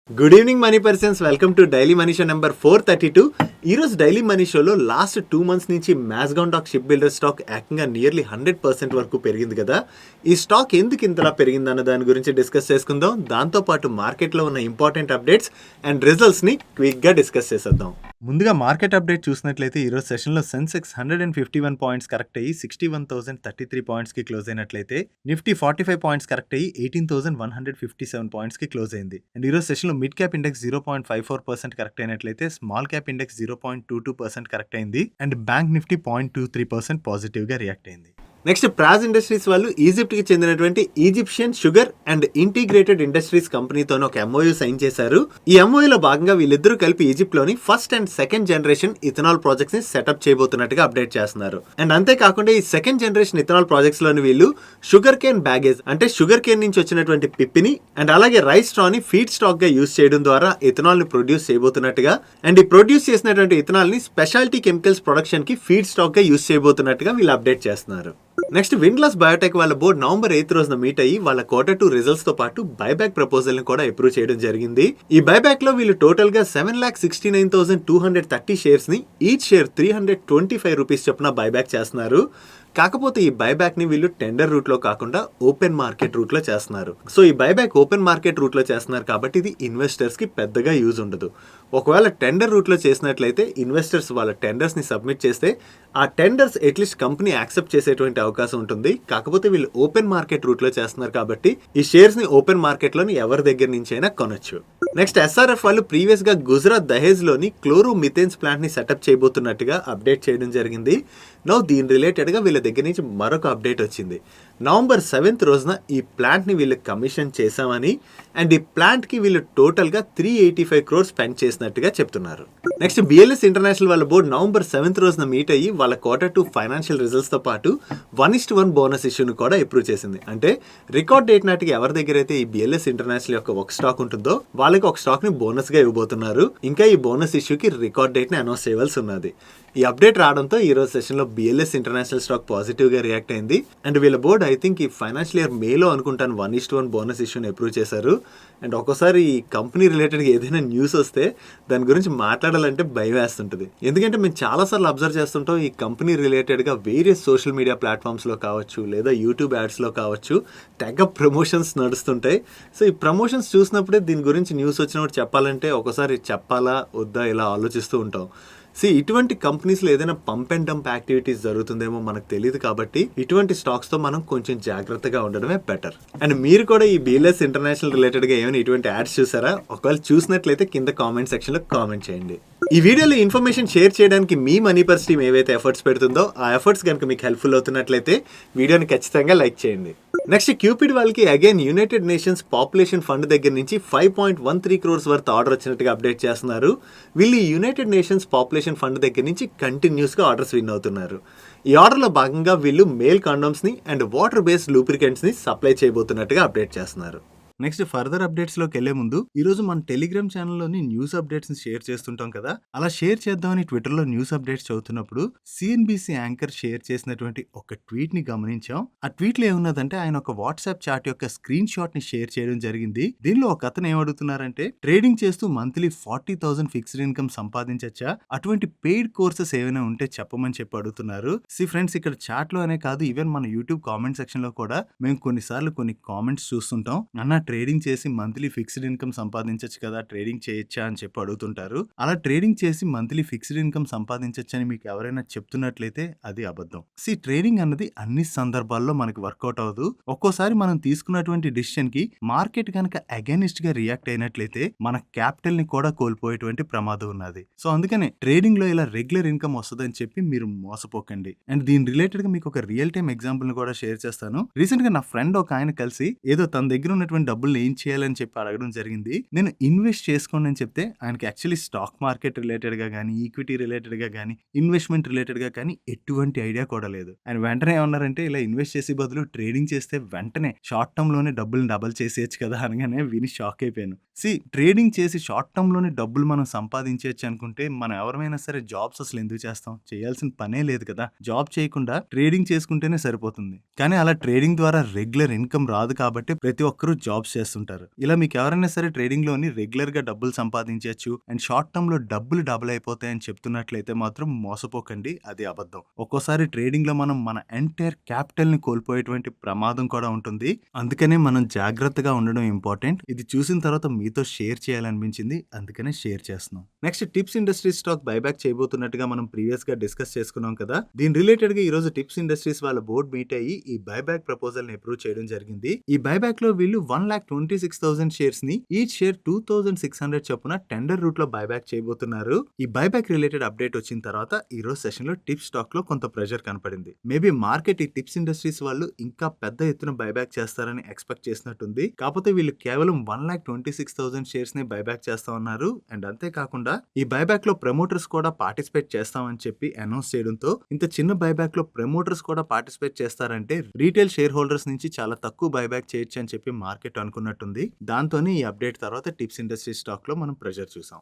Good evening money persons, welcome to daily money show number 432. ఈరోజు daily money షోలో last 2 months నుంచి మ్యాస్గాన్ dock ship builder stock ఏకంగా nearly 100% వరకు పెరిగింది కదా. ఈ స్టాక్ ఎందుకు ఇంతలా పెరిగింది అన్న దాని గురించి డిస్కస్ చేసుకుందాం. దాంతోపాటు మార్కెట్లో ఉన్న ఇంపార్టెంట్ అప్డేట్స్ అండ్ రిజల్ట్స్ని క్విక్గా డిస్కస్ చేసేద్దాం. ముందుగా మార్కెట్ అప్డేట్ చూసినట్లయితే ఈరోజు సెషన్లో సెన్సెక్స్ 151 పాయింట్స్ కరెక్ట్ అయ్యి 61,033 పాయింట్స్కి క్లోజ్ అయినట్లయితే నిఫ్టీ 45 పాయింట్స్ కరెక్ట్ అయ్యి 18,157 పాయింట్స్కి క్లోజ్ అయింది. అండ్ ఈరోజు సెషన్లో మిడ్ క్యాప్ ఇండెక్స్ 0.54% కరెక్ట్ అయినట్లయితే స్మాల్ క్యాప్ ఇండెక్స్ 0.22% కరెక్ట్ అయింది. అండ్ బ్యాంక్ నిఫ్టీ 0.23% పాజిటివ్గా రియాక్ట్ అయింది. నెక్స్ట్ ప్రాజ్ ఇండస్ట్రీస్ వాళ్ళు ఈజిప్ట్కి చెందినటువంటి Egyptian sugar and integrated industries కంపెనీతో ఒక ఎంఓయూ సైన్ చేశారు. ఈ ఎంఓయూలో భాగంగా వీళ్ళిద్దరూ కలిపి ఈజిప్ట్లోని first and second generation ethanol projects ని సెటప్ చేయబోతున్నట్టుగా అప్డేట్ చేస్తున్నారు. అండ్ అంతేకాకుండా ఈ సెకండ్ జనరేషన్ ఇథనాల్ ప్రాజెక్ట్స్ లోని వీళ్ళు షుగర్ కేన్ బ్యాగేజ్ అంటే షుగర్ కేన్ నుంచి వచ్చినటువంటి పిప్పిని అండ్ అలాగే రైస్ స్ట్రాని ఫీడ్ స్టాక్ గా యూజ్ చేయడం ద్వారా ఇథనాల్ ని ప్రొడ్యూస్ చేయబోతున్నట్టుగా అండ్ ఈ ప్రొడ్యూస్ చేసినటువంటి ఇథనాల్ ని స్పెషాలిటీ కెమికల్స్ ప్రొడక్షన్ కి ఫీడ్ స్టాక్ గా యూజ్ చేయబోతున్నట్టుగా వీళ్ళు అప్డేట్ చేస్తున్నారు. నెక్స్ట్ విండ్లస్ బయోటెక్ వాళ్ళ బోర్డు November 8 రోజున మీట్ అయ్యి వాళ్ళ Q2 రిజల్ట్స్ తో పాటు బైబ్యాక్ ప్రపోజల్ ని కూడా అప్రూవ్ చేయడం జరిగింది. ఈ బైబ్యాక్ లో వీళ్ళు టోటల్ గా 7,69,230 షేర్స్ ని ఈచ్ షేర్ 325 రూపీస్ చొప్పున బైబ్యాక్ చేస్తున్నారు. కాకపోతే ఈ బైబ్యాక్ ని వీళ్ళు టెండర్ రూట్ లో కాకుండా ఓపెన్ మార్కెట్ రూట్ లో చేస్తున్నారు. సో ఈ బైబ్యాక్ ఓపెన్ మార్కెట్ రూట్ లో చేస్తున్నారు కాబట్టి ఇది ఇన్వెస్టర్స్ కి పెద్దగా యూజ్ ఉండదు. ఒకవేళ టెండర్ రూట్ లో చేసినట్లయితే ఇన్వెస్టర్స్ వాళ్ళ టెండర్స్ ని సబ్మిట్ చేస్తే ఆ టెండర్స్ అట్లీస్ట్ కంపెనీ యాక్సెప్ట్ చేసేటువంటి అవకాశం ఉంటుంది. కాకపోతే వీళ్ళు ఓపెన్ మార్కెట్ రూట్ లో చేస్తున్నారు కాబట్టి ఈ షేర్స్ ని ఓపెన్ మార్కెట్ లోని ఎవరి దగ్గర నుంచి అయినా కొనొచ్చు. నెక్స్ట్ ఎస్ఆర్ఎఫ్ వాళ్ళు ప్రీవియస్ గా గుజరాత్ దహేజ్ లోని క్లోరో మిథేన్స్ ప్లాంట్ ని సెటప్ చేయబోతున్నట్టుగా అప్డేట్ చేయడం జరిగింది. నౌ దీని రిలేటెడ్ గా వీళ్ళ దగ్గర నుంచి మరొక అప్డేట్ వచ్చింది. November 7 రోజున ఈ ప్లాంట్ ని వీళ్ళు కమిషన్ చేశామని అండ్ ఈ ప్లాంట్ కి వీళ్ళు టోటల్ గా 385 crores స్పెండ్ చేసినట్టుగా చెప్తున్నారు. నెక్స్ట్ బిఎల్ఎస్ ఇంటర్నేషనల్ వాళ్ళ బోర్డు November 7 రోజున మీట్ అయ్యి వాళ్ళ Q2 ఫైనాన్షియల్ రిజల్ట్స్ తో పాటు 1:1 బోనస్ ఇష్యూని కూడా అప్రూవ్ చేసింది. అంటే రికార్డ్ డేట్ నాటికి ఎవరి దగ్గర అయితే ఈ బిఎల్ఎస్ ఇంటర్నేషనల్ యొక్క ఒక స్టాక్ ఉంటుందో వాళ్ళకి ఒక స్టాక్ ని బోనస్ గా ఇవ్వబోతున్నారు. ఇంకా ఈ బోనస్ ఇష్యూకి రికార్డ్ డేట్ ని అనౌన్స్ చేయవలసి ఉన్నది. ఈ అప్డేట్ రావడంతో ఈ రోజు సెషన్ లో బిఎల్ఎస్ ఇంటర్నేషనల్ స్టాక్ పాజిటివ్ గా రియాక్ట్ అయింది. అండ్ వీళ్ళ బోర్డు ఐ థింక్ ఈ ఫైనాన్షియల్ ఇయర్ మేలో అనుకుంటాను 1:1 బోనస్ ఇష్యూని అప్రూవ్ చేశారు. అండ్ ఒక్కోసారి ఈ కంపెనీ రిలేటెడ్ ఏదైనా న్యూస్ వస్తే దాని గురించి మాట్లాడాలంటే భయం వేస్తుంటుంది. ఎందుకంటే మేము చాలాసార్లు అబ్జర్వ్ చేస్తుంటాం ఈ కంపెనీ రిలేటెడ్ గా వేరియస్ సోషల్ మీడియా ప్లాట్ఫామ్స్ లో కావచ్చు లేదా యూట్యూబ్ యాడ్స్ లో కావచ్చు తెగ ప్రమోషన్స్ నడుస్తుంటాయి. సో ఈ ప్రమోషన్స్ చూసినప్పుడే దీని గురించి న్యూస్ వచ్చినప్పుడు చెప్పాలంటే ఒకసారి చెప్పాలా వద్దా ఇలా ఆలోచిస్తూ ఉంటాం. ఇటువంటి కంపెనీస్లో ఏదైనా పంప్ అండ్ డంప్ యాక్టివిటీస్ జరుగుతుందేమో మనకు తెలియదు కాబట్టి ఇటువంటి స్టాక్స్ తో మనం కొంచెం జాగ్రత్తగా ఉండడమే బెటర్. అండ్ మీరు కూడా ఈ బిఎల్ఎస్ ఇంటర్నేషనల్ రిలేటెడ్ గా ఏమైనా ఇటువంటి యాడ్స్ చూసారా? ఒకవేళ చూసినట్లయితే కింద కామెంట్ సెక్షన్ లో కామెంట్ చేయండి. ఈ వీడియోలో ఇన్ఫర్మేషన్ షేర్ చేయడానికి మీ మనీ పర్స్ టీమ్ ఏవైతే ఎఫర్ట్స్ పెడుతుందో ఆ ఎఫర్ట్స్ కనుక మీకు హెల్ప్ఫుల్ అవుతున్నట్లయితే వీడియోని ఖచ్చితంగా లైక్ చేయండి. నెక్స్ట్ క్యూపిడ్ వాళ్ళకి again United nations population fund దగ్గర నుంచి 5.13 crores వర్త్ ఆర్డర్ వచ్చినట్టుగా అప్డేట్ చేస్తున్నారు. వీళ్ళు యునైటెడ్ నేషన్స్ పాపులేషన్ ఫండ్ దగ్గర నుంచి కంటిన్యూస్గా ఆర్డర్స్ విన్ అవుతున్నారు. ఈ ఆర్డర్లో భాగంగా వీళ్ళు మేల్ కాండోమ్స్ని అండ్ వాటర్ బేస్డ్ లూబ్రికెంట్స్ని సప్లై చేయబోతున్నట్టుగా అప్డేట్ చేస్తున్నారు. నెక్స్ట్ ఫర్దర్ అప్డేట్స్లోకి వెళ్లే ముందు ఈరోజు మన టెలిగ్రామ్ ఛానల్లోని న్యూస్ అప్డేట్స్ని షేర్ చేస్తుంటాం కదా, అలా షేర్ చేద్దామని ట్విట్టర్లో న్యూస్ అప్డేట్స్ చదువుతున్నప్పుడు సిఎన్బిసి యాంకర్ షేర్ చేసినటువంటి ఒక ట్వీట్ని గమనించాం. ఆ ట్వీట్లో ఏమున్నదంటే ఆయన ఒక వాట్సాప్ చాట్ యొక్క స్క్రీన్ షాట్ని షేర్ చేయడం జరిగింది. దీనిలో ఒక అతను ఏమడుగుతున్నారంటే ట్రేడింగ్ చేస్తూ మంత్లీ 40,000 ఫిక్స్డ్ ఇన్కమ్ సంపాదించచ్చా, అటువంటి పెయిడ్ కోర్సెస్ ఏమైనా ఉంటే చెప్పమని చెప్పి అడుగుతున్నారు. ఫ్రెండ్స్ ఇక్కడ చాట్లో అనే కాదు ఈవెన్ మన యూట్యూబ్ కామెంట్ సెక్షన్ లో కూడా మేము కొన్నిసార్లు కొన్ని కామెంట్స్ చూస్తుంటాం. అన్న ట్రేడింగ్ చేసి మంత్లీ ఫిక్స్డ్ ఇన్కమ్ సంపాదించచ్చు కదా, ట్రేడింగ్ చేయొచ్చా అని చెప్పి అడుగుతుంటారు. అలా ట్రేడింగ్ చేసి మంత్లీ ఫిక్స్డ్ ఇన్కమ్ సంపాదించచ్చు అని మీకు ఎవరైనా చెప్తున్నట్లయితే అది అబద్ధం. ట్రేడింగ్ అన్నది అన్ని సందర్భాల్లో మనకి వర్కౌట్ అవ్వదు. ఒక్కోసారి మనం తీసుకున్నటువంటి డిసిషన్ కి మార్కెట్ కనుక అగైనిస్ట్ గా రియాక్ట్ అయినట్లయితే మన క్యాపిటల్ ని కూడా కోల్పోయేటువంటి ప్రమాదం ఉన్నది. సో అందుకనే ట్రేడింగ్ లో ఇలా రెగ్యులర్ ఇన్కమ్ వస్తుందని చెప్పి మీరు మోసపోకండి. అండ్ దీని రిలేటెడ్ గా మీకు ఒక రియల్ టైమ్ ఎగ్జాంపుల్ ని కూడా షేర్ చేస్తాను. రీసెంట్ గా నా ఫ్రెండ్ ఒక ఆయన కలిసి ఏదో తన దగ్గర ఉన్నటువంటి డబ్బులు ఏం చేయాలని చెప్పి అడగడం జరిగింది. నేను ఇన్వెస్ట్ చేసుకోండి అని చెప్తే ఆయనకి యాక్చువల్లీ స్టాక్ మార్కెట్ రిలేటెడ్ గా కానీ ఈక్విటీ రిలేటెడ్ గా కానీ ఇన్వెస్ట్మెంట్ రిలేటెడ్ గా కానీ ఎటువంటి ఐడియా కూడా లేదు. ఆయన వెంటనే ఏమన్నారంటే ఇలా ఇన్వెస్ట్ చేసే బదులు ట్రేడింగ్ చేస్తే వెంటనే షార్ట్ టర్మ్ లోనే డబ్బులు డబల్ చేసేయచ్చు కదా అనగానే విని షాక్ అయిపోయాను. ట్రేడింగ్ చేసి షార్ట్ టర్మ్ లోనే డబ్బులు మనం సంపాదించవచ్చు అనుకుంటే మనం ఎవరైనా సరే జాబ్స్ అసలు ఎందుకు చేస్తాం? చేయాల్సిన పనే లేదు కదా. జాబ్ చేయకుండా ట్రేడింగ్ చేసుకుంటేనే సరిపోతుంది. కానీ అలా ట్రేడింగ్ ద్వారా రెగ్యులర్ ఇన్కమ్ రాదు కాబట్టి ప్రతి ఒక్కరూ జాబ్స్ జాబ్స్ చేస్తుంటారు. ఇలా మీకు ఎవరైనా సరే ట్రేడింగ్‌లోని రెగ్యులర్‌గా డబ్బులు సంపాదించొచ్చు అండ్ షార్ట్ టర్మ్‌లో డబ్బులు డబుల్ అయిపోతాయని చెప్తున్నట్లయితే మాత్రం మోసపోకండి. అది అబద్ధం. ఒక్కోసారి ట్రేడింగ్‌లో మనం మన ఎంటైర్ క్యాపిటల్‌ని కోల్పోయేటువంటి ప్రమాదం కూడా ఉంటుంది. అందుకనే మనం జాగ్రత్తగా ఉండడం ఇంపార్టెంట్. ఇది చూసిన తర్వాత మీతో షేర్ చేయాలనిపించింది. అందుకనే షేర్ చేస్తున్నాం. Next Tips Industries stock buyback చేయబోతున్నట్టుగా మనం ప్రీవియస్‌గా డిస్కస్ చేసుకున్నాం కదా! దీని రిలేటెడ్‌గా ఈ రోజు టిప్స్ ఇండస్ట్రీస్ వాళ్ళ బోర్డ్ మీట్ అయ్యి ఈ బైబ్యాక్ ప్రపోజల్‌ని అప్రూవ్ చేయడం జరిగింది. ఈ బైబ్యాక్‌లో వీళ్ళు 1,26,000 షేర్స్‌ని ఈచ్ షేర్ 2,600 చొప్పున టెండర్ రూట్‌లో బైబ్యాక్ చేయబోతున్నారు. ఈ బైబ్యాక్ రిలేటెడ్ అప్డేట్ వచ్చిన తర్వాత ఈ రోజు సెషన్‌లో టిప్స్ స్టాక్‌లో కొంత ప్రెషర్ కనపడింది. మేబీ మార్కెట్ ఈ టిప్స్ ఇండస్ట్రీస్ వాళ్ళు ఇంకా పెద్ద ఎత్తున బైబ్యాక్ చేస్తారని ఎక్స్‌పెక్ట్ చేసినట్టుంది. కాకపోతే వీళ్ళు కేవలం 1,26,000 షేర్స్‌ని బైబ్యాక్ చేస్తా ఉన్నారు. అండ్ అంతే కాకుండా ఈ బైబ్యాక్‌లో ప్రమోటర్స్ కూడా పార్టిసిపేట్ చేస్తామని చెప్పి అనౌన్స్ చేయడంతో ఇంత చిన్న బైబ్యాక్‌లో ప్రమోటర్స్ కూడా పార్టిసిపేట్ చేస్తారంటే రీటైల్ షేర్ హోల్డర్స్ నుంచి చాలా తక్కువ బైబ్యాక్ చేయొచ్చు అని చెప్పి మార్కెట్ అనుకున్నట్టుంది. దాంతోనే ఈ అప్డేట్ తర్వాత టిప్స్ ఇండస్ట్రీ స్టాక్‌లో మనం ప్రెషర్ చూసాం.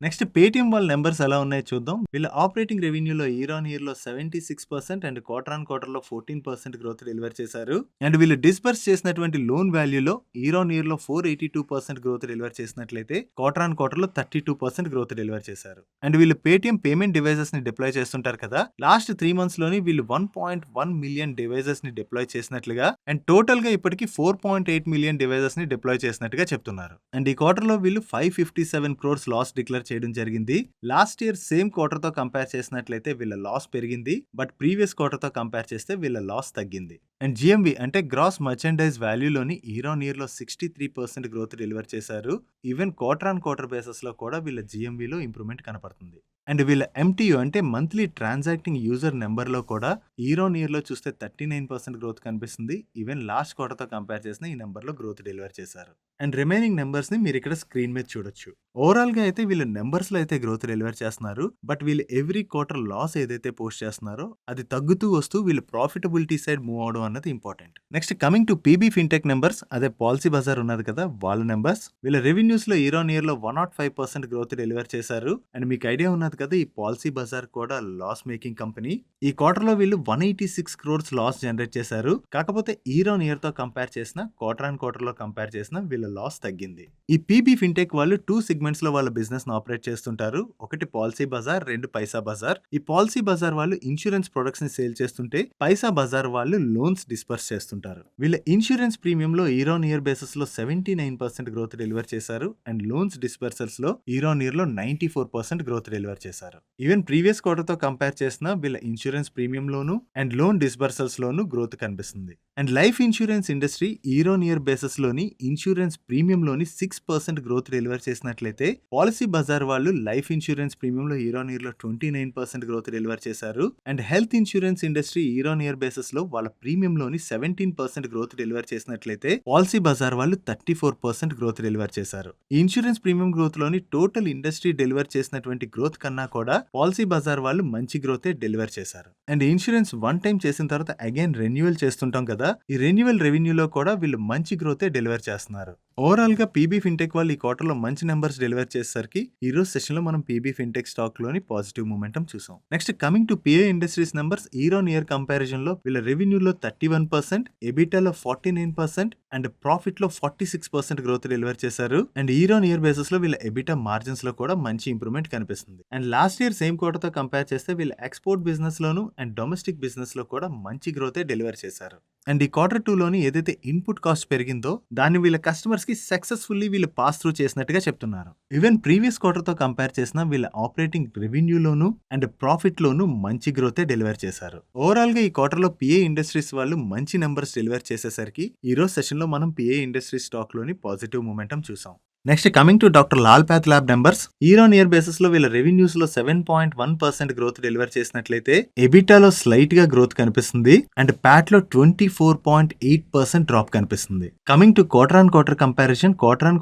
నెక్స్ట్ పేటీఎం వాళ్ళ నెంబర్స్ ఎలా ఉన్నాయో చూద్దాం. వీళ్ళ ఆపరేటింగ్ రెవెన్యూలో ఇయర్ ఆన్ ఇయర్ లో 76% అండ్ క్వార్టర్ ఆన్ క్వార్టర్ లో 14% గ్రోత్ డెలివర్ చేశారు. అండ్ వీళ్ళు డిస్బర్స్ చేసినటువంటి లోన్ వాల్యూలో ఇయర్ ఆన్ ఇయర్ లో 482% గ్రోత్ డెలివర్ చేసినట్లయితే క్వార్టర్ ఆన్ క్వార్టర్ లో 32% గ్రోత్ డెలివర్ చేశారు. అండ్ వీళ్ళు పేటీఎం పేమెంట్ డివైజెస్ ని డిప్లాయ్ చేస్తుంటారు కదా, లాస్ట్ 3 months లోని వీళ్ళు 1.1 మిలియన్ డివైజెస్ ని డిప్లాయ్ చేసినట్లుగా అండ్ టోటల్ గా ఇప్పటికి 4.8 మిలియన్ డివైజెస్ ని డిప్లాయ్ చేసినట్టుగా చెప్తున్నారు. అండ్ ఈ క్వార్టర్ లో వీళ్ళు 557 crores లాస్ డిక్లేర్ చేయడం జరిగింది. లాస్ట్ ఇయర్ సేమ్ క్వార్టర్ తో కంపేర్ చేసినట్లయితే వీళ్ళ లాస్ పెరిగింది. బట్ ప్రీవియస్ క్వార్టర్ తో కంపేర్ చేస్తే వీళ్ళ లాస్ తగ్గింది. అండ్ జిఎంవి అంటే గ్రాస్ మర్చెండైజ్ వాల్యూలోని ఇయర్ ఆన్ ఇయర్ లో 63% గ్రోత్ డెలివర్ చేశారు. Even quarter on quarter basis లో కూడా వీళ్ళ జిఎంవిలో ఇంప్రూవ్మెంట్ కనపడుతుంది. అండ్ వీళ్ళ ఎంటీయూ అంటే మంత్లీ ట్రాన్సాక్టింగ్ యూజర్ నెంబర్ లో కూడా ఇయర్ ఆన్ ఇయర్ లో చూస్తే 39% గ్రోత్ కనిపిస్తుంది. ఈవెన్ లాస్ట్ క్వార్టర్ తో కంపేర్ చేసిన ఈ నెంబర్ లో గ్రోత్ డెలివర్ చేశారు. అండ్ రిమైనింగ్ నెంబర్స్ ని మీరు ఇక్కడ స్క్రీన్ మీద చూడొచ్చు. ఓవరాల్ గా అయితే వీళ్ళు నెంబర్స్ లో అయితే గ్రోత్ డెలివర్ చేస్తున్నారు. బట్ వీళ్ళు ఎవ్రీ క్వార్టర్ లాస్ ఏదైతే పోస్ట్ చేస్తున్నారో అది తగ్గుతూ వస్తూ వీళ్ళు ప్రాఫిటబిలిటీ సైడ్ మూవ్ అవడం అన్నది important. Next coming to PB fintech numbers, అదే పాలసీ బజార్ ఉన్నది కదా వాళ్ళ నెంబర్స్. వీళ్ళ రెవెన్యూస్ లో ఇయర్ ఆన్ ఇయర్ లో 105% గ్రోత్ డెలివర్ చేశారు. అండ్ మీకు ఐడియా ఉన్నది కదా ఈ పాలసీ బజార్ కూడా లాస్ మేకింగ్ కంపెనీ. ఈ క్వార్టర్ లో వీళ్ళు 186 crores లాస్ జనరేట్ చేశారు. కాకపోతే ఇయర్ ఆన్ ఇయర్ తో కంపేర్ చేసిన క్వార్టర్ ఆన్ క్వార్టర్ లో కంపేర్ చేసిన వీళ్ళ లాస్ తగ్గింది. ఈ పీబీ ఫిన్టెక్ వాళ్ళు 2 సెగ్మెంట్స్ లో వాళ్ళ బిజినెస్ ను ఆపరేట్ చేస్తుంటారు. ఒకటి పాలసీ బజార్, 2 పైసా బజార్. ఈ పాలసీ బజార్ వాళ్ళు ఇన్సూరెన్స్ ప్రొడక్ట్స్ ని సేల్ చేస్తుంటే పైసా బజార్ వాళ్ళు లోన్స్ డిస్పర్స్ చేస్తుంటారు. వీళ్ళ ఇన్సూరెన్స్ ప్రీమియం లో ఇయర్ ఆన్ ఇయర్ బేసిస్ లో 79% గ్రోత్ డెలివర్ చేశారు. అండ్ లోన్స్ డిస్పర్సల్స్ లో ఇయర్ ఆన్ ఇయర్ లో 94% గ్రోత్ డెలివర్ చేశారు. ఈవెన్ ప్రీవియస్ క్వార్టర్ తో కంపేర్ చేసిన వీళ్ళ ఇన్సూరెన్స్ ప్రీమియం లోను అండ్ లోన్ డిస్బర్సల్స్ లోను గ్రోత్ కనిపిస్తుంది. And life insurance industry year on year basis లోని ఇన్సూరెన్స్ ప్రీమియం లోని 6% గ్రోత్ డెలివర్ చేసినట్లయితే పాలసీ బజార్ వాళ్ళు లైఫ్ ఇన్సూరెన్స్ ప్రీమియం లో ఇయర్ ఆన్ ఇయర్ లో 29% గ్రోత్ డెలివర్ చేశారు. And health insurance industry year on year basis లో వాళ్ళ ప్రీమియం లోని 17% గ్రోత్ డెలివర్ చేసినట్లయితే పాలసీ బజార్ వాళ్ళు 34% గ్రోత్ డెలివర్ చేశారు. ఈ ఇన్సూరెన్స్ ప్రీమియం గ్రోత్ లోని టోటల్ ఇండస్ట్రీ డెలివర్ చేసినటువంటి గ్రోత్ కన్నా కూడా పాలసీ బజార్ వాళ్ళు మంచి గ్రోత్ డెలివర్ చేశారు. అండ్ ఇన్సూరెన్స్ వన్ టైం చేసిన తర్వాత అగైన్ రెన్యువల్ చేస్తుంటాం కదా, ఈ రెన్యువల్ రెవెన్యూలో కూడా వీళ్ళు మంచి గ్రోత్ డెలివర్ చేస్తున్నారు. ఓవరాల్ గా పీబీ ఫిన్టెక్ వాళ్ళు ఈ క్వార్టర్ లో మంచి నెంబర్స్ డెలివర్ చేసేసరికి ఈ రోజు సెషన్ లో మనం పీబీ ఫిన్టెక్ స్టాక్ లోని పాజిటివ్ మూమెంటం చూసాం. Next coming to PA industries numbers year on year comparison లో వీళ్ళ రెవెన్యూలో 31%, ఎబిటాలో 49% అండ్ ప్రాఫిట్ లో 46% గ్రోత్ డెలివర్ చేశారు. And year on year basis లో వీళ్ళ ఎబిటా మార్జిన్స్ లో కూడా మంచి ఇంప్రూవ్మెంట్ కనిపిస్తుంది. And last year same quarter తో కంపేర్ చేస్తే వీళ్ళ export business loan and domestic business లో కూడా మంచి గ్రోత్ డెలివర్ చేశారు. అండ్ ఈ క్వార్టర్ 2 లోని ఏదైతే ఇన్పుట్ కాస్ట్ పెరిగిందో దాన్ని వీళ్ళ కస్టమర్స్ కి సక్సెస్ఫుల్లీ వీళ్ళు పాస్ త్రూ చేసినట్టుగా చెప్తున్నారు. ఈవెన్ ప్రీవియస్ క్వార్టర్ తో కంపేర్ చేసిన వీళ్ళ ఆపరేటింగ్ రెవెన్యూలోను అండ్ ప్రాఫిట్ లోను మంచి గ్రోత్ డెలివర్ చేశారు. ఓవరాల్ గా ఈ క్వార్టర్ లో పిఏ ఇండస్ట్రీస్ వాళ్ళు మంచి నెంబర్స్ డెలివర్ చేసేసరికి ఈ రోజు సెషన్ లో మనం పిఏ ఇండస్ట్రీ స్టాక్ లోని పాజిటివ్ మూమెంటం చూసాం. Next coming to doctor Lal path lab numbers year on year basis లో వీళ్ళ రెవెన్యూస్ లో 7.1% గ్రోత్ డెలివర్ చేసినట్లయితే ఎబిటాలో స్లైట్ గా గ్రోత్ కనిపిస్తుంది అండ్ ప్యాట్ లో 24.8% డ్రాప్ కనిపిస్తుంది. Coming to quarter on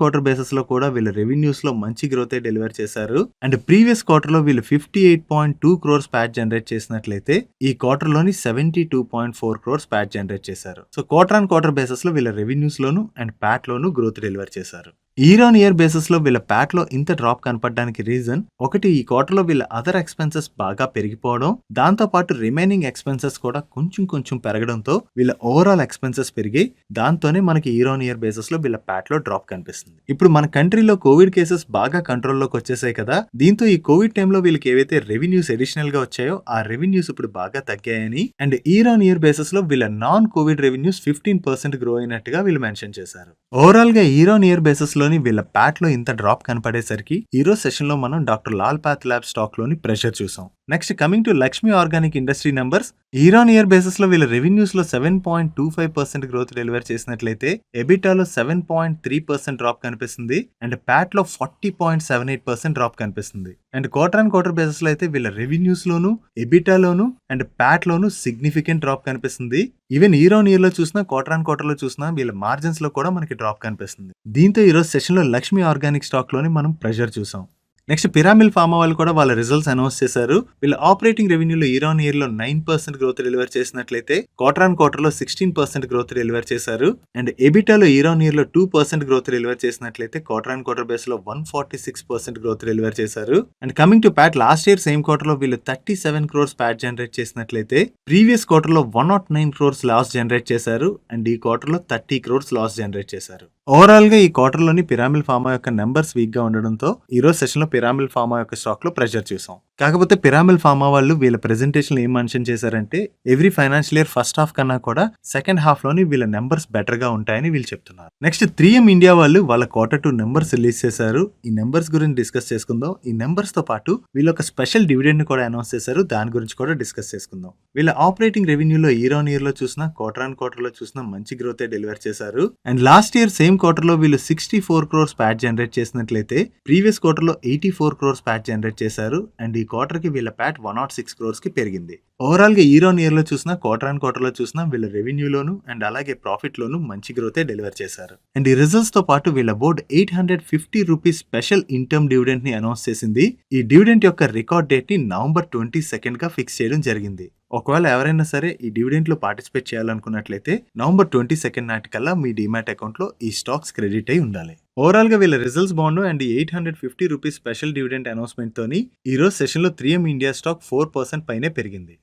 quarter basis లో కూడా వీళ్ళ రెవెన్యూస్ లో మంచి గ్రోత్ డెలివర్ చేశారు. అండ్ ప్రీవియస్ క్వార్టర్ లో వీళ్ళు 58.2 crores ప్యాట్ జనరేట్ చేసినట్లయితే ఈ క్వార్టర్ లోని 72.4 crores ప్యాట్ జనరేట్ చేశారు. So quarter on quarter basis లో వీళ్ళ revenues loan and PAT loan growth deliver చేశారు. ఇయర్ ఆన్ ఇయర్ బేసిస్ లో వీళ్ళ ప్యాట్ లో ఇంత డ్రాప్ కనపడడానికి రీజన్ ఒకటి, ఈ క్వార్టర్ లో వీళ్ళ అదర్ ఎక్స్పెన్సెస్ బాగా పెరిగిపోవడం, దాంతో పాటు రిమైనింగ్ ఎక్స్పెన్సెస్ కూడా కొంచెం పెరగడంతో వీళ్ళ ఓవరాల్ ఎక్స్పెన్సెస్ పెరిగి దాంతోనే మనకి ఇయర్ ఆన్ ఇయర్ బేసిస్ లో వీళ్ళ ప్యాట్ లో డ్రాప్ కనిపిస్తుంది. ఇప్పుడు మన కంట్రీలో కోవిడ్ కేసెస్ బాగా కంట్రోల్లోకి వచ్చేసాయి కదా, దీంతో ఈ కోవిడ్ టైంలో వీళ్ళకి ఏవైతే రెవెన్యూస్ అడిషనల్ గా వచ్చాయో ఆ రెవెన్యూస్ ఇప్పుడు బాగా తగ్గాయని and year on year basis లో వీళ్ళ నాన్ కోవిడ్ రెవెన్యూస్ 15% గ్రో అయినట్టుగా వీళ్ళు మెన్షన్ చేశారు. ఓవరాల్ గా ఇయర్ ఆన్ ఇయర్ బేసిస్ లోని వీళ్ళ ప్యాట్ లో ఇంత డ్రాప్ కనపడేసరికి ఈ రోజు సెషన్ లో మనం doctor Lal path lab stock లోని ప్రెషర్ చూసాం. Next coming to Lakshmi organic industry numbers, year on year basis లో వీళ్ళ రెవెన్యూస్ లో 7.25% గ్రోత్ డెలివర్ చేసినట్లయితే ఎబిటాలో 7.3% డ్రాప్ కనిపిస్తుంది అండ్ ప్యాట్ లో 40.78% డ్రాప్ కనిపిస్తుంది. And quarter and quarter basis లో అయితే వీళ్ళ రెవెన్యూస్ లోను, ఎబిటాలోను అండ్ ప్యాట్ లోను సిగ్నిఫికెంట్ డ్రాప్ కనిపిస్తుంది. ఈవెన్ ఇయర్ ఆన్ ఇయర్ లో చూసినా, క్వార్టర్ అండ్ క్వార్టర్ లో చూసినా వీళ్ళ మార్జిన్స్ లో కూడా మనకి డ్రాప్ కనిపిస్తుంది. దీంతో ఈ రోజు సెషన్ లో లక్ష్మీ ఆర్గానిక్ స్టాక్ లోని మనం ప్రెషర్ చూసాం. నెక్స్ట్ పిరామిల్ ఫార్మా వాళ్ళు కూడా వాళ్ళ రిజల్ట్స్ అనౌన్స్ చేశారు. వీళ్ళ ఆపరేటింగ్ రెవెన్యూలో ఇయర్ ఆన్ ఇయర్ లో 9% గ్రోత్ డెలివర్ చేసినట్లయితే క్వార్టర్ ఆన్ క్వార్టర్ లో 16% గ్రోత్ డెలివర్ చేశారు. అండ్ ఎబిటాలో ఇయర్ ఆన్ ఇయర్ లో 2% గ్రోత్ డెలివర్ చేసినట్లయితే క్వార్టర్ ఆన్ క్వార్టర్ బేస్ లో 146% గ్రోత్ డెలివర్ చేశారు. And coming to Pat, last year same quarter లో వీళ్ళు 37 crores ప్యాట్ జనరేట్ చేసినట్లయితే ప్రీవియస్ క్వార్టర్ లో 109 crores లాస్ జనరేట్ చేశారు. అండ్ ఈ క్వార్టర్ లో 30 crores లాస్ జనరేట్ చేశారు. ఓవరాల్ గా ఈ క్వార్టర్ లోని పిరామిల్ ఫార్మా యొక్క నెంబర్స్ వీక్ గా ఉండడంతో ఈ రోజు సెషన్ లో పిరామిల్ ఫార్మా యొక్క స్టాక్ లో ప్రెషర్ చూసాం. కాకపోతే పిరామిల్ ఫార్మా వాళ్ళు వీళ్ళ ప్రెజెంటేషన్ ఏం మెన్షన్ చేశారంటే every financial year first half కన్నా కూడా సెకండ్ హాఫ్ లోని వీళ్ళ నెంబర్స్ బెటర్ గా ఉంటాయని వీళ్ళు చెప్తున్నారు. నెక్స్ట్ 3M ఇండియా వాళ్ళు వాళ్ళ Q2 నెంబర్స్ రిలీజ్ చేశారు. ఈ నెంబర్స్ గురించి డిస్కస్ చేసుకుందాం. ఈ నెంబర్స్ తో పాటు వీళ్ళు ఒక స్పెషల్ డివిడెండ్ ని కూడా అనౌన్స్ చేశారు. దాని గురించి కూడా డిస్కస్ చేసుకుందాం. వీళ్ళ ఆపరేటింగ్ రెవెన్యూలో ఇయర్ ఆన్ ఇయర్ లో చూసినా, క్వార్టర్ ఆన్ క్వార్టర్ లో చూసినా మంచి గ్రోత్ డెలివర్ చేశారు. And last year same quarter లో వీళ్ళు 64 crores ప్యాట్ జనరేట్ చేసినట్లయితే ప్రీవియస్ క్వార్టర్ లో 84 crores ప్యాట్ జనరేట్ చేశారు. అండ్ ఈ క్వార్టర్ కి వీళ్ళ ప్యాట్ 106 crores కి పెరిగింది. ఓవరాల్ గా ఇయర్ ఆన్ ఇయర్ లో చూసినా, క్వార్టర్ ఆన్ క్వార్టర్ లో చూసినా వీళ్ళ రెవెన్యూలోను అండ్ అలాగే ప్రాఫిట్ లోను మంచి గ్రోతే డెలివర్ చేశారు. అండ్ ఈ రిజల్ట్స్ తో పాటు వీళ్ళ బోర్డ్ 850 రూపీస్ స్పెషల్ ఇన్టర్మ్ డివిడెంట్ ని అనౌన్స్ చేసింది. ఈ డివిడెంట్ యొక్క రికార్డ్ డేట్ ని November 22 గా ఫిక్స్ చేయడం జరిగింది. ఒకవేళ ఎవరైనా సరే ఈ డివిడెంట్ లో పార్టిసిపేట్ చేయాలనుకున్నట్లయితే November 22 నాటికల్లా మీ డిమాట్ అకౌంట్ లో ఈ స్టాక్స్ క్రెడిట్ అయి ఉండాలి. ఓవరాల్ గా వీళ్ళ రిజల్ట్స్ బాగుండు and 850 rupees special dividend announcement తోని ఈ రోజు సెషన్ లో 3M ఇండియా స్టాక్ 4% పైనే పెరిగింది.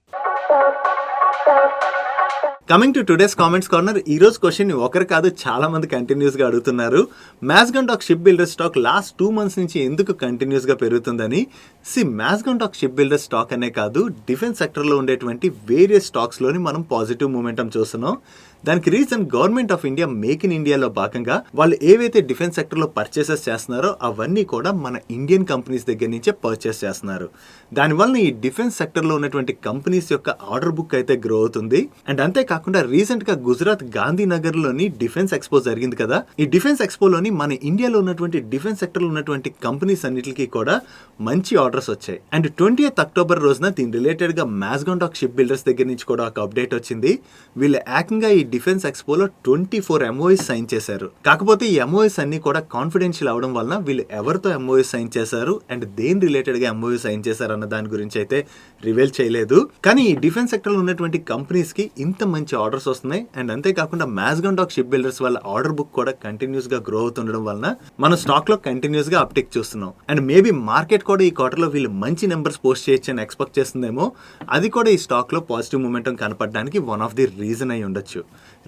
Coming to today's comments corner, ఈ రోజు క్వశ్చన్ ఒకరు కాదు చాలా మంది కంటిన్యూస్ గా అడుగుతున్నారు. Mazagon Dock ship builder stock last 2 months నుంచి ఎందుకు కంటిన్యూస్ గా పెరుగుతుందని. మ్యాస్గంటాక్ షిప్ బిల్డర్ స్టాక్ అనే కాదు, డిఫెన్స్ సెక్టర్ లో ఉండేటువంటి వేరియస్ స్టాక్స్ లోని మనం పాజిటివ్ మూమెంటం చూస్తున్నాం. దానికి reason government of India make in ఇండియాలో భాగంగా వాళ్ళు ఏవైతే డిఫెన్స్ సెక్టర్ లో పర్చేసెస్ చేస్తున్నారో అవన్నీ కూడా మన ఇండియన్ కంపెనీస్ దగ్గర నుంచే పర్చేస్ చేస్తున్నారు. దానివల్ల ఈ డిఫెన్స్ సెక్టర్ లో ఉన్నటువంటి కంపెనీస్ యొక్క ఆర్డర్ బుక్ అయితే గ్రో అవుతుంది. అండ్ అంతేకాకుండా రీసెంట్ గా గుజరాత్ గాంధీనగర్ లోని డిఫెన్స్ ఎక్స్పో జరిగింది కదా, ఈ డిఫెన్స్ ఎక్స్పోలోని మన ఇండియాలో ఉన్నటువంటి డిఫెన్స్ సెక్టర్ లో ఉన్నటువంటి కంపెనీస్ అన్నిటికీ కూడా మంచి ఆర్డర్స్ వచ్చాయి. అండ్ 20th October రోజున దీని రిలేటెడ్ గా మ్యాస్గంటాక్ షిప్ బిల్డర్స్ దగ్గర నుంచి కూడా ఒక అప్డేట్ వచ్చింది. వీళ్ళు ఏకంగా ఈ డిఫెన్స్ ఎక్స్పోలో 24 MOUs సైన్ చేశారు. కాకపోతే ఈ MOUs అన్ని కూడా కాన్ఫిడెన్షియల్ అవడం వలన వీళ్ళు ఎవరితో MOUs సైన్ చేశారు అండ్ దేని రిలేటెడ్ గా MOUs సైన్ చేశారు అన్న దాని గురించి అయితే రివీల్ చేయలేదు. కానీ ఈ డిఫెన్స్ సెక్టర్ లో ఉన్నటువంటి కంపెనీస్ కి ఇంత మంచి ఆర్డర్స్ వస్తున్నాయి. అండ్ అంతేకాకుండా మ్యాస్గంటాక్ షిప్ బిల్డర్స్ వాళ్ళ ఆర్డర్ బుక్ కూడా కంటిన్యూస్ గా గ్రో అవుతుండడం వలన మన స్టాక్ లో కంటిన్యూస్ గా అప్టేక్ చూస్తున్నాం. అండ్ మేబీ మార్కెట్ కూడా ఈ క్వార్టర్ లో వీళ్ళు మంచి నెంబర్స్ పోస్ట్ చేయొచ్చు అని ఎక్స్పెక్ట్ చేస్తుందేమో. అది కూడా ఈ స్టాక్ లో పాజిటివ్ మూమెంటం కనపడడానికి వన్ ఆఫ్ ది రీజన్ అయి ఉండొచ్చు.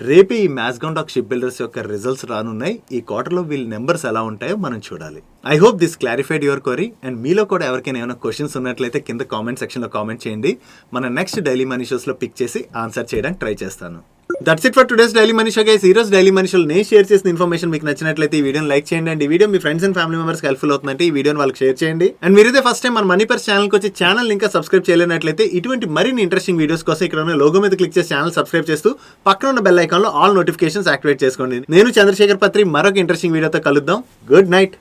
రేపే ఈ మ్యాస్గంటాక్ షిప్ బిల్డర్స్ యొక్క రిజల్ట్స్ రానున్నాయి. ఈ క్వార్టర్ లో వీళ్ళ నెంబర్స్ ఎలా ఉంటాయో మనం చూడాలి. I hope this clarified your query. And మీలో కూడా ఎవరికైనా ఏమైనా క్వశ్చన్స్ ఉన్నట్లయితే కింద కామెంట్ సెక్షన్ లో కామెంట్ చేయండి. మన నెక్స్ట్ డైలీ మనీ షోస్ లో పిక్ చేసి ఆన్సర్ చేయడానికి ట్రై చేస్తాను. That's it for today's daily money show guys. ఈ రోజు డైలీ మనీ షోలో నేను షేర్ చేసిన ఇన్ఫర్మేషన్ మీకు నచ్చినట్లయితే ఈ వీడియోని లైక్ చేయండి. అండ్ ఈ video me friends and family members helpful అవుతుందంటే ఈ వీడియోని వాళ్ళకి షేర్ చేయండి. అండ్ మీరైతే ఫస్ట్ టైం మన మనీ పర్స్ ఛానల్కి వచ్చి ఛానల్ ఇంకా సబ్స్క్రైబ్ చేయలేనట్లయితే ఇటువంటి మరిన్ని ఇంట్రెస్టింగ్ వీడియోస్ కోసం ఇక్కడ ఉన్న లోగో మీద క్లిక్ చేసి ఛానల్ సబ్స్క్రైబ్ చేస్తూ పక్కన ఉన్న బెల్ ఐకాన్ లో ఆల్ నోటిఫికేషన్స్ యాక్టివేట్ చేసుకోండి. నేను చంద్రశేఖర్ పత్రి మరొక ఇంట్రెస్టింగ్ వీడియోతో కలుద్దాం. Good night.